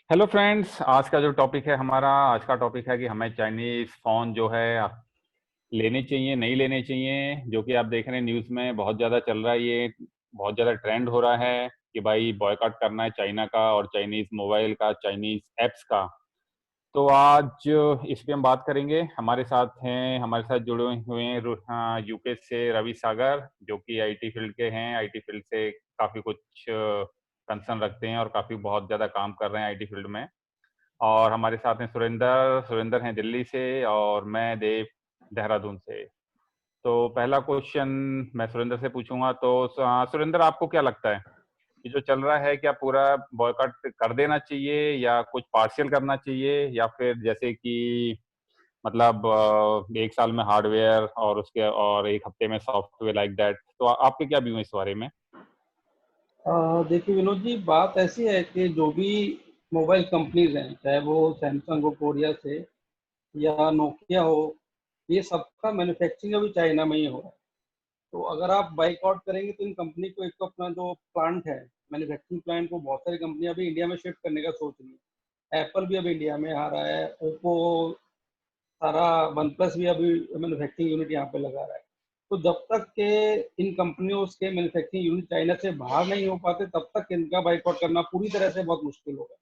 Hello friends, आज का जो टॉपिक है हमारा आज का टॉपिक है कि हमें चाइनीज फोन जो है लेने चाहिए नहीं लेने चाहिए। जो कि आप देख रहे हैं न्यूज़ में बहुत ज़्यादा चल रहा है, ये बहुत ज़्यादा ट्रेंड हो रहा है कि भाई बॉयकॉट करना है चाइना का और चाइनीज मोबाइल का, चाइनीज एप्स का। तो आज इस पे हम बात करेंगे। हमारे साथ जुड़े हुए हैं यूके से रवि सागर, जो कि आईटी फील्ड के हैं। आईटी फील्ड से काफ़ी कुछ कंसर्न रखते हैं और काफ़ी बहुत ज़्यादा काम कर रहे हैं आईटी फील्ड में। और हमारे साथ हैं सुरेंदर सुरेंदर हैं दिल्ली से, और मैं देव देहरादून से। तो पहला क्वेश्चन मैं सुरेंदर से पूछूंगा। तो सुरेंदर, आपको क्या लगता है कि जो चल रहा है, क्या पूरा बॉयकॉट कर देना चाहिए या कुछ पार्शियल करना चाहिए, या फिर जैसे कि मतलब एक साल में हार्डवेयर और उसके और एक हफ्ते में सॉफ्टवेयर, लाइक दैट। तो आपके क्या व्यू है इस बारे में? देखिए विनोद जी, बात ऐसी है कि जो भी मोबाइल कंपनीज हैं, चाहे वो सैमसंग हो कोरिया से या नोकिया हो, ये सबका मैन्युफैक्चरिंग अभी चाइना में ही हो रहा है। तो अगर आप बाइकआउट करेंगे तो इन कंपनी को, एक तो अपना जो प्लांट है, मैन्युफैक्चरिंग प्लांट को बहुत सारी कंपनियां अभी इंडिया में शिफ्ट करने का सोच रही है। एप्पल भी अभी इंडिया में आ रहा है, ओप्पो, सारा, वन प्लस भी अभी मैन्युफैक्चरिंग यूनिट यहाँ पे लगा रहा है। तो जब तक के इन कंपनियों के मैन्युफैक्चरिंग यूनिट चाइना से बाहर नहीं हो पाते, तब तक इनका बाइकआउट करना पूरी तरह से बहुत मुश्किल होगा।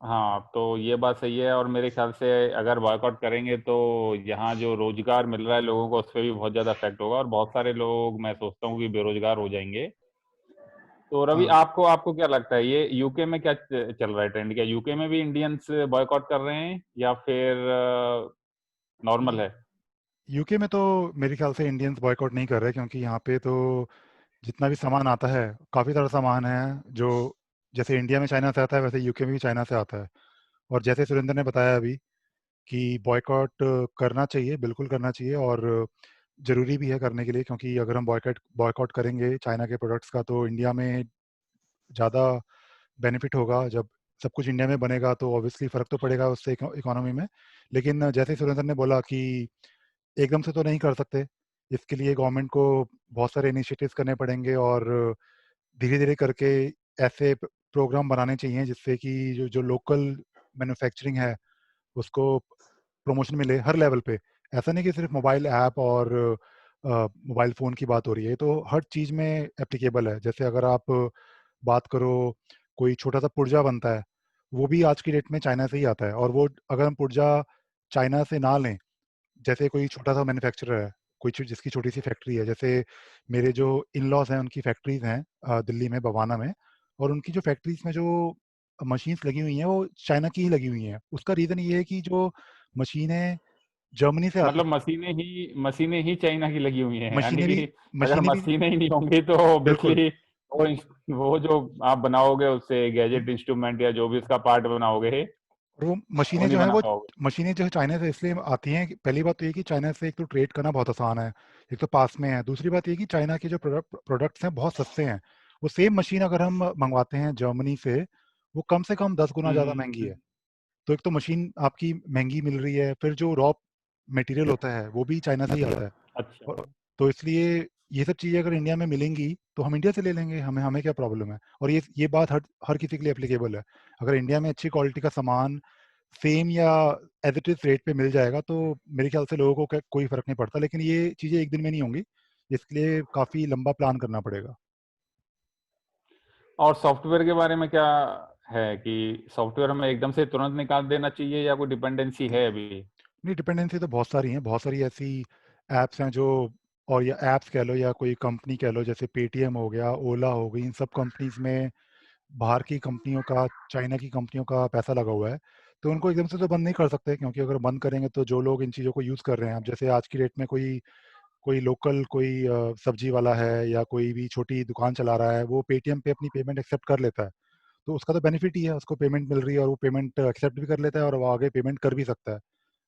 हाँ, तो ये बात सही है। और मेरे ख्याल से अगर वर्कआउट करेंगे तो यहाँ जो रोजगार मिल रहा है लोगों को, उस पर भी बहुत ज्यादा इफेक्ट होगा और बहुत सारे लोग, मैं सोचता हूँ कि बेरोजगार हो जाएंगे। तो रवि, हाँ, आपको आपको क्या लगता है, ये यूके में क्या चल रहा है ट्रेंड? क्या यूके में भी इंडियंस बॉयकॉट कर रहे हैं या फिर नॉर्मल है? यूके में तो मेरे ख्याल से इंडियंस बॉयकॉट नहीं कर रहे, क्योंकि यहाँ पे तो जितना भी सामान आता है, काफ़ी सारा सामान है जो जैसे इंडिया में चाइना से आता है, वैसे यूके में भी चाइना से आता है। और जैसे सुरेंद्र ने बताया अभी कि बॉयकॉट करना चाहिए, बिल्कुल करना चाहिए, और ज़रूरी भी है करने के लिए, क्योंकि अगर हम बॉयकॉट बॉयकॉट करेंगे चाइना के प्रोडक्ट्स का, तो इंडिया में ज़्यादा बेनिफिट होगा। जब सब कुछ इंडिया में बनेगा तो ऑब्वियसली फ़र्क तो पड़ेगा उससे इकोनॉमी में। लेकिन जैसे सुरेंद्र ने बोला कि एकदम से तो नहीं कर सकते। इसके लिए गवर्नमेंट को बहुत सारे इनिशिएटिव्स करने पड़ेंगे, और धीरे-धीरे करके ऐसे प्रोग्राम बनाने चाहिए जिससे कि जो जो लोकल मैन्युफैक्चरिंग है, उसको प्रमोशन मिले हर लेवल पे। ऐसा नहीं कि सिर्फ़ मोबाइल ऐप और मोबाइल फ़ोन की बात हो रही है, तो हर चीज़ में एप्लीकेबल है। जैसे अगर आप बात करो, कोई छोटा-सा पुर्जा बनता है, वो भी आज की डेट में चाइना से ही आता है, और वो अगर हम पुर्जा चाइना से ना लें, जैसे कोई छोटा-सा मैन्युफैक्चरर है, कोई जिसकी छोटी-सी फैक्ट्री है, जैसे मेरे जो इन-लॉज़ हैं, उनकी फैक्ट्रीज़ हैं दिल्ली में, बवाना में, और उनकी जो फैक्ट्रीज़ में जो मशीन्स लगी हुई हैं, वो चाइना की ही लगी हुई हैं। उसका रीज़न ये है कि जो मशीनें जर्मनी से आती मतलब हैं, मशीनें ही चाइना की लगी हुई हैं, यानी मशीनें भी कि अगर मशीनें भी मशीनें ही नहीं होंगी तो बिल्कुल। ऑब्वियसली वो वो जो आप बनाओगे उससे गैजेट, इंस्ट्रूमेंट या जो भी उसका पार्ट बनाओगे, और वो वो मशीनें नहीं जो हैं, बना वो पाओगे। मशीनें जो है चाइना से इसलिए आती हैं कि पहली बात तो ये कि चाइना से एक तो ट्रेड करना बहुत आसान है, एक तो पास में है। दूसरी बात ये कि चाइना के जो प्रोडक्ट्स हैं बहुत सस्ते हैं। वो सेम मशीन अगर हम मँगवाते हैं जर्मनी से, वो कम से कम 10 गुना ज़्यादा महँगी है। तो एक तो मशीन आपकी महँगी मिल रही है, फिर जो रॉ मटेरियल होता है, वो भी चाइना से ही आता है। अच्छा। और तो इसलिए ये सब चीज़ें अगर इंडिया में मिलेंगी, तो हम इंडिया से ले लेंगे, हमें हमें क्या प्रॉब्लम है? और ये बात हर हर किसी के लिए एप्लीकेबल है। अगर इंडिया में अच्छी क्वालिटी का सामान सेम या एज़ इट इज़ रेट पे मिल जाएगा, तो मेरे ख्याल से लोगों को कोई फ़र्क नहीं पड़ता। लेकिन ये चीज़ें एक दिन में नहीं होंगी, इसके लिए काफ़ी लंबा प्लान करना पड़ेगा। और सॉफ्टवेयर के बारे में क्या है कि सॉफ्टवेयर हमें एकदम से तुरंत निकाल देना चाहिए या कोई डिपेंडेंसी है अभी? नहीं, डिपेंडेंसी तो बहुत सारी हैं, बहुत सारी ऐसी ऐप्स हैं जो, और या ऐप्स कह लो या कोई कंपनी कह लो, जैसे पेटीएम हो गया, ओला हो गई, इन सब कंपनीज़ में बाहर की कंपनियों का, चाइना की कंपनियों का पैसा लगा हुआ है। तो उनको एकदम से तो बंद नहीं कर सकते, क्योंकि अगर बंद करेंगे तो जो लोग इन चीज़ों को यूज़ कर रहे हैं, अब जैसे आज की डेट में कोई कोई लोकल कोई सब्जी वाला है या कोई भी छोटी दुकान चला रहा है, वो पेटीएम पे अपनी पेमेंट एक्सेप्ट कर लेता है। तो उसका तो बेनिफिट ही है, उसको पेमेंट मिल रही है और वो पेमेंट एक्सेप्ट भी कर लेता है और वो आगे पेमेंट कर भी सकता है।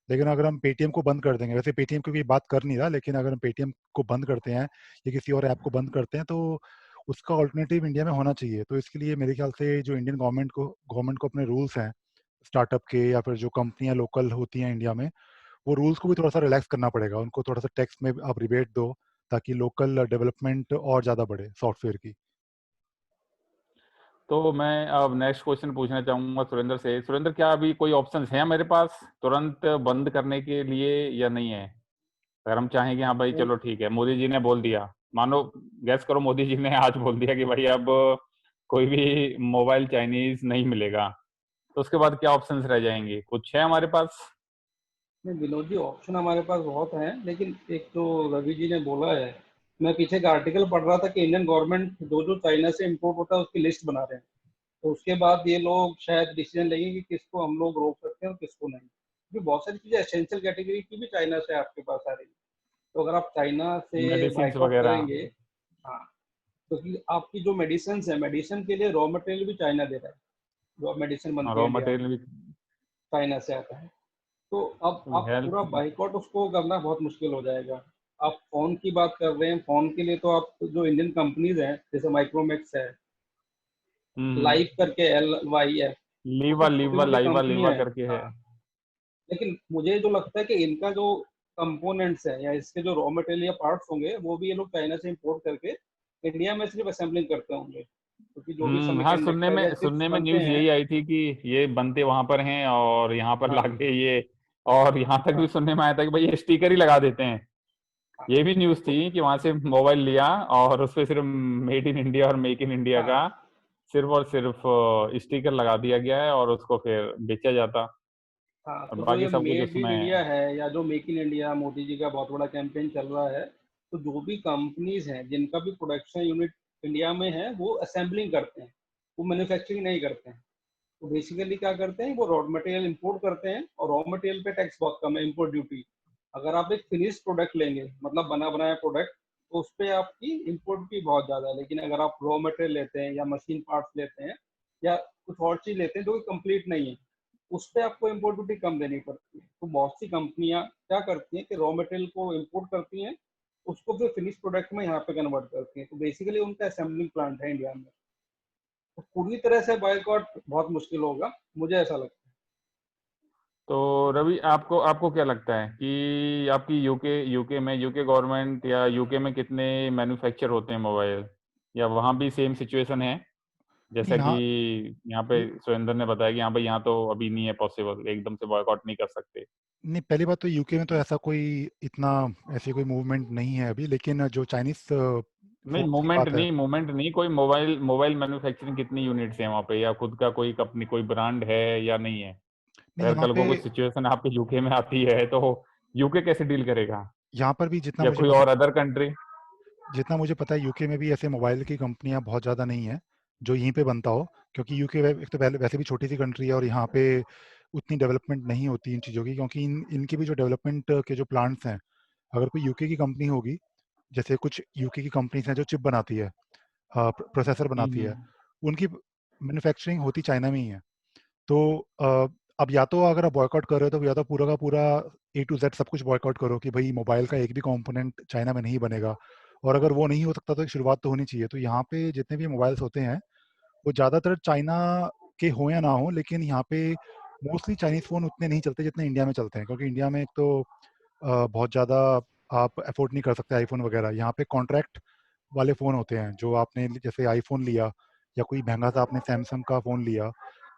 लेकिन अगर हम पेटीएम को बंद कर देंगे, वैसे पेटीएम की कोई बात कर नहीं रहा, लेकिन अगर हम पेटीएम को बंद करते हैं या किसी और ऐप को बंद करते हैं, तो उसका अल्टरनेटिव इंडिया में होना चाहिए। तो इसके लिए मेरे ख्याल से जो इंडियन गवर्नमेंट को अपने रूल्स हैं, स्टार्टअप के या फिर जो कंपनियाँ लोकल होती हैं इंडिया में, वो रूल्स को भी थोड़ा-सा रिलैक्स करना पड़ेगा। उनको थोड़ा-सा टैक्स में आप रिबेट दो, ताकि लोकल डेवलपमेंट और ज़्यादा बढ़े सॉफ्टवेयर की। तो मैं अब नेक्स्ट क्वेश्चन पूछना चाहूंगा सुरेंद्र से। सुरेंद्र, क्या अभी कोई ऑप्शंस हैं मेरे पास तुरंत बंद करने के लिए या नहीं है? अगर हम चाहें कि हाँ भाई तो चलो ठीक है, मोदी जी ने बोल दिया, मानो गैस करो मोदी जी ने आज बोल दिया कि भाई अब कोई भी मोबाइल चाइनीज नहीं मिलेगा, तो उसके बाद क्या ऑप्शंस रह जाएंगे? कुछ है हमारे पास? नहीं विनोद जी, ऑप्शन हमारे पास बहुत हैं, लेकिन एक तो रवि जी ने बोला है, मैं पीछे का आर्टिकल पढ़ रहा था कि इंडियन गवर्नमेंट जो जो चाइना से इम्पोर्ट होता है उसकी लिस्ट बना रहे हैं। तो उसके बाद ये लोग शायद डिसीजन लेंगे कि किसको हम लोग रोक सकते हैं और किसको नहीं, क्योंकि बहुत सारी चीजें एसेंशियल कैटेगरी की भी चाइना से आपके पास आ रही है। तो अगर आप चाइना से मेडिसिन बाइकआउट वगैरह। करेंगे, हाँ, क्योंकि आपकी जो मेडिसिन है, मेडिसिन के लिए रॉ मटेरियल भी चाइना दे रहा है। जो मेडिसिन बनती है रॉ इंडिया में, मटेरियल भी। चाइना से आता है। तो अब आप हेल्थ। पूरा बाइकआउट उसको करना बहुत मुश्किल हो जाएगा। आप फोन की बात कर रहे हैं, फोन के लिए तो आप जो इंडियन कंपनीज हैं जैसे माइक्रोमैक्स है, हम्म। लाइफ करके, LYF, वो लीवा सब छोटी लीवा मोटी लाइवा लीवा कंपनियां हैं। करके है। हाँ, लेकिन मुझे जो लगता है कि इनका जो कंपोनेंट्स है या इसके जो रॉ मटेरियल या पार्ट्स होंगे वो भी ये लोग चाइना से इंपोर्ट करके इंडिया में सिर्फ असेंबलिंग करते होंगे, क्योंकि जो भी हाँ, सुनने सेमीकंडक्टर या में चिप्स सुनने में बनते न्यूज़ हैं। यही आई थी कि ये बनते वहां पर हैं और यहाँ पर हाँ लाके ये, और यहाँ तक भी हाँ सुनने में आया था कि भाई ये स्टिकर ही लगा देते हैं। हाँ। ये भी न्यूज़ तो थी कि वहां से मोबाइल लिया और उस पे सिर्फ मेड इन इंडिया और मेक इन इंडिया हाँ का सिर्फ और सिर्फ स्टिकर लगा दिया गया है और उसको फिर बेचा जाता, हाँ, और तो जो बाकी ये सब कुछ मेड इन इंडिया उसमें। है या जो make in India Modi ji का बहुत बड़ा कैंपेन चल रहा है, तो जो भी कंपनीज हैं जिनका भी प्रोडक्शन यूनिट इंडिया में है वो असेंबलिंग करते हैं, वो मैन्युफैक्चरिंग नहीं करते हैं। तो बेसिकली क्या करते हैं, वो रॉ मटेरियल इंपोर्ट करते हैं, और रॉ मटेरियल पे टैक्स बहुत कम है, इंपोर्ट ड्यूटी। अगर आप एक फिनिश प्रोडक्ट लेंगे, मतलब बना बनाया प्रोडक्ट, तो उस पर आपकी इंपोर्ट ड्यूटी बहुत ज़्यादा है। लेकिन अगर आप रॉ मटेरियल लेते हैं या मशीन पार्ट्स लेते हैं या कुछ और चीज़ लेते हैं जो कि कंप्लीट नहीं है, उस पर आपको इम्पोर्ट ड्यूटी कम देनी पड़ती है। तो बहुत सी कंपनियां क्या करती हैं कि रॉ मटेरियल को इम्पोर्ट करती हैं, उसको फिर फिनिश प्रोडक्ट में यहाँ पे कन्वर्ट करती हैं। तो बेसिकली उनका असेंबलिंग प्लांट है इंडिया में। तो पूरी तरह से बायकॉट बहुत मुश्किल होगा, मुझे ऐसा लगता है। तो रवि, आपको आपको क्या लगता है कि आपकी यूके यूके में, यूके गवर्नमेंट या यूके में कितने मैन्युफैक्चर होते हैं मोबाइल, या वहाँ भी सेम सिचुएशन है नहीं जैसा कि यहाँ यहाँ पे सुरेंद्र ने बताया कि यहाँ पे, यहाँ तो अभी नहीं है पॉसिबल, एकदम से बॉयकॉट नहीं कर सकते? नहीं, पहली बात तो यूके में तो ऐसा कोई इतना ऐसी कोई मूवमेंट नहीं है अभी, लेकिन जो चाइनीज नहीं, फोन्स की मूवमेंट बात है। नहीं, मूवमेंट नहीं, कोई मोबाइल मोबाइल मैन्युफैक्चरिंग कितनी यूनिट्स हैं वहाँ पे, या खुद का कोई कंपनी, कोई ब्रांड है या नहीं है? नहीं, अगर यहाँ कल पे को कुछ सिचुएशन आपके यूके में आती है तो यूके कैसे डील करेगा, यहाँ पर भी या कोई और अदर कंट्री? जितना मुझे पता है यूके में भी ऐसे मोबाइल की कंपनियां बहुत ज़्यादा नहीं है जो यहीं पे बनता हो, क्योंकि यूके एक तो पहले वैसे भी छोटी सी कंट्री है और यहाँ पे उतनी डेवलपमेंट नहीं होती इन चीज़ों की, क्योंकि इनकी भी जो डेवलपमेंट के जो प्लांट्स हैं, अगर कोई यूके की कंपनी होगी, जैसे कुछ यूके की कंपनीज हैं जो चिप बनाती है, प्रोसेसर बनाती है, हम्म। उनकी मैन्युफैक्चरिंग होती चाइना में ही है। तो अब या तो अगर आप बॉयकॉट कर रहे हो तो या तो पूरा का पूरा A to Z सब कुछ बॉयकॉट करो कि भाई मोबाइल का एक भी कंपोनेंट चाइना में नहीं बनेगा। और अगर वो नहीं हो सकता तो एक शुरुआत तो होनी चाहिए। तो यहाँ पे जितने भी मोबाइल्स होते हैं वो ज़्यादातर चाइना के हो या ना हो, लेकिन यहाँ पे मोस्टली चाइनीज फ़ोन उतने नहीं चलते जितने इंडिया में चलते हैं, क्योंकि इंडिया में एक तो बहुत ज़्यादा आप अफोर्ड नहीं कर सकते आईफोन वगैरह। यहाँ पे कॉन्ट्रैक्ट वाले फ़ोन होते हैं, जो आपने जैसे आईफोन लिया या कोई महंगा सा आपने सैमसंग का फ़ोन लिया,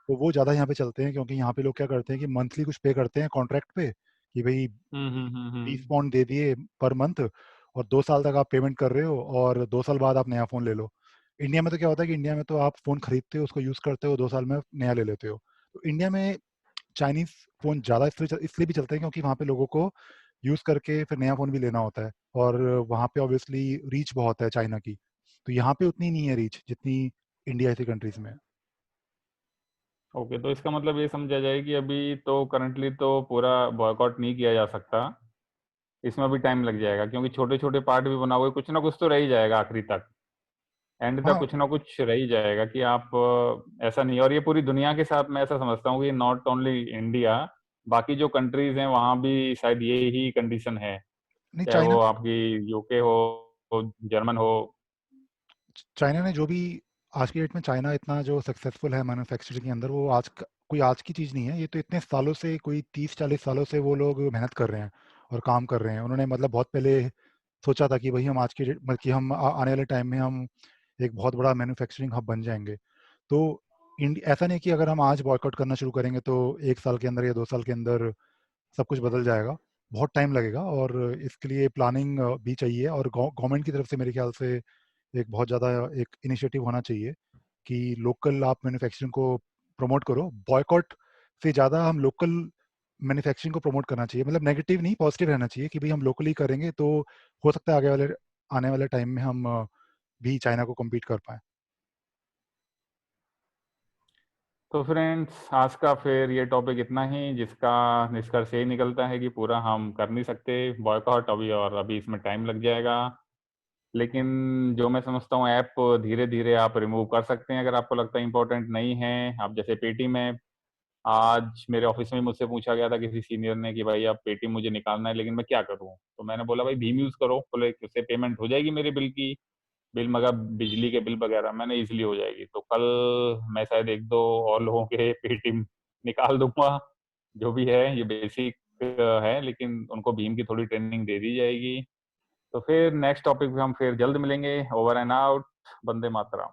तो वो ज़्यादा यहाँ पे चलते हैं, क्योंकि यहाँ पे लोग क्या करते हैं कि मंथली कुछ पे करते हैं कॉन्ट्रैक्ट पे, कि भाई बीस हम्म। पाउंड दे दिए पर मंथ, और 2 साल तक आप पेमेंट कर रहे हो और 2 साल बाद आप नया फ़ोन ले लो। इंडिया में तो क्या होता है कि इंडिया में तो आप फ़ोन खरीदते हो, उसको यूज़ करते हो, 2 साल में नया ले लेते हो। तो इंडिया में चाइनीज़ फ़ोन ज़्यादा इसलिए भी चलते हैं क्योंकि वहाँ पे लोगों को यूज़ करके फिर नया फ़ोन भी लेना होता है, और वहाँ पे ऑब्वियसली रीच बहुत है चाइना की। तो यहाँ पे उतनी नहीं है रीच जितनी इंडिया ऐसी कंट्रीज़ में है। ओके, तो इसका मतलब ये समझा जाए कि अभी तो करंटली तो पूरा बॉयकॉट नहीं किया जा सकता, इसमें भी टाइम लग जाएगा, क्योंकि छोटे छोटे पार्ट भी बना हुए, कुछ ना कुछ तो रह ही जाएगा आखिरी तक, एंड तक हाँ, कुछ ना कुछ रह ही जाएगा कि आप ऐसा नहीं। और ये पूरी दुनिया के साथ मैं ऐसा समझता हूँ कि नॉट ओनली इंडिया, बाकी जो कंट्रीज हैं वहाँ भी शायद ये ही कंडीशन है, नहीं, चाहे वो आपकी यूके हो, जर्मन हो। चाइना ने जो भी आज की डेट में चाइना इतना जो सक्सेसफुल है मैन्युफैक्चरिंग के अंदर, वो कोई आज की चीज़ नहीं है। ये तो इतने सालों से, कोई 30-40 सालों से वो लोग मेहनत कर रहे हैं और काम कर रहे हैं। उन्होंने मतलब बहुत पहले सोचा था कि भाई हम आज की डेट, बल्कि हम आने वाले टाइम में हम एक बहुत बड़ा मैन्युफैक्चरिंग हब बन जाएंगे। तो ऐसा नहीं कि अगर हम आज बॉयकॉट करना शुरू करेंगे तो 1 साल के अंदर या 2 साल के अंदर सब कुछ बदल जाएगा। बहुत टाइम लगेगा और इसके लिए प्लानिंग भी चाहिए, और गवर्नमेंट की तरफ से मेरे ख्याल से एक बहुत ज़्यादा एक इनिशिएटिव होना चाहिए कि लोकल आप मैन्युफैक्चरिंग को प्रमोट करो। बॉयकॉट से ज़्यादा हम लोकल मैन्युफैक्चरिंग को प्रमोट करना चाहिए, मतलब नेगेटिव नहीं, पॉजिटिव रहना चाहिए कि भाई हम लोकली करेंगे तो हो सकता है आने वाले टाइम में हम भी चाइना को कम्पीट कर पाएँ। तो फ्रेंड्स, आज का फिर ये टॉपिक इतना ही, जिसका निष्कर्ष यही निकलता है कि पूरा हम कर नहीं सकते बॉयकॉट अभी, और अभी इसमें टाइम लग जाएगा। लेकिन जो मैं समझता हूँ, ऐप धीरे-धीरे आप रिमूव कर सकते हैं अगर आपको लगता है इम्पोर्टेंट नहीं है। आप जैसे पेटीएम ऐप, आज मेरे ऑफिस में मुझसे पूछा गया था किसी सीनियर ने कि भाई अब पेटीएम मुझे निकालना है, लेकिन मैं क्या करूँ? तो मैंने बोला भाई भीम यूज़ करो, बोले उससे पेमेंट हो जाएगी मेरे बिल की, बिल मगर बिजली के बिल वगैरह मैंने ईज़िली हो जाएगी। तो कल मैं शायद 1-2 और लोगों के पेटीएम निकाल दूँगा। जो भी है ये बेसिक है, लेकिन उनको भीम की थोड़ी ट्रेनिंग दे दी जाएगी। तो फिर नेक्स्ट टॉपिक पे हम फिर जल्द मिलेंगे। Over and out. Vande Mataram.